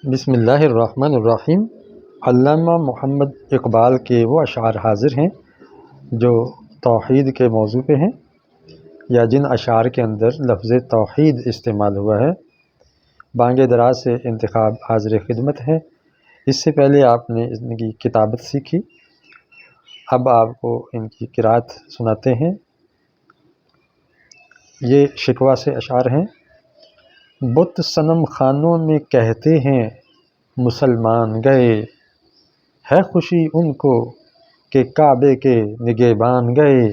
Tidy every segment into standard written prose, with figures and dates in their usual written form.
بسم اللہ الرحمن الرحیم۔ علامہ محمد اقبال کے وہ اشعار حاضر ہیں جو توحید کے موضوع پہ ہیں، یا جن اشعار کے اندر لفظ توحید استعمال ہوا ہے۔ بانگ دراز سے انتخاب حاضر خدمت ہے۔ اس سے پہلے آپ نے ان کی کتابت سیکھی، اب آپ کو ان کی قرأت سناتے ہیں۔ یہ شکوہ سے اشعار ہیں۔ بت صنم خانوں میں کہتے ہیں مسلمان گئے، ہے خوشی ان کو کہ کعبے کے نگہبان گئے،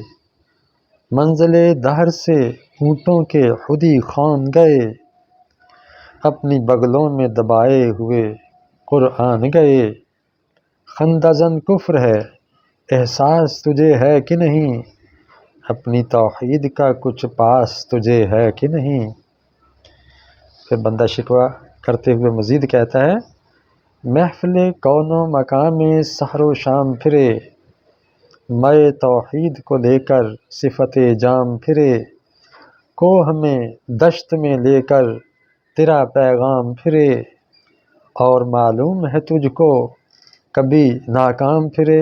منزل دہر سے اونٹوں کے خودی خوان گئے، اپنی بغلوں میں دبائے ہوئے قرآن گئے، خندہ زن کفر ہے احساس تجھے ہے کہ نہیں، اپنی توحید کا کچھ پاس تجھے ہے کہ نہیں۔ پھر بندہ شکوہ کرتے ہوئے مزید کہتا ہے، محفل کون و مقام میں سحر و شام پھرے، میں توحید کو لے کر صفت جام پھرے، کوہ میں دشت میں لے کر تیرا پیغام پھرے، اور معلوم ہے تجھ کو کبھی ناکام پھرے۔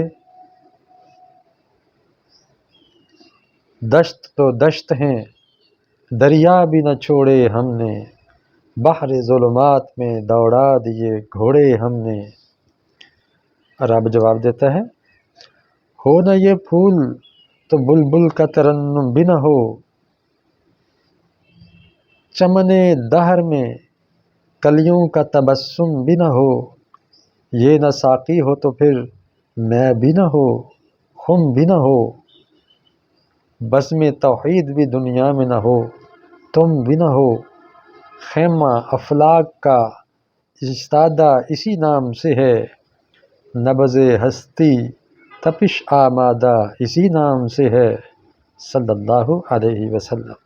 دشت تو دشت ہیں دریا بھی نہ چھوڑے ہم نے، بحر ظلمات میں دوڑا دیے گھوڑے ہم نے۔ اور اب جواب دیتا ہے، ہو نہ یہ پھول تو بلبل کا ترنم بھی نہ ہو، چمن دہر میں کلیوں کا تبسم بھی نہ ہو، یہ نہ ساقی ہو تو پھر میں بھی نہ ہو، خم بھی نہ ہو، بزم توحید بھی دنیا میں نہ ہو، تم بھی نہ ہو، خیمہ افلاک کا ایستادہ اسی نام سے ہے، نبض ہستی تپش آمادہ اسی نام سے ہے، صلی اللہ علیہ وسلم۔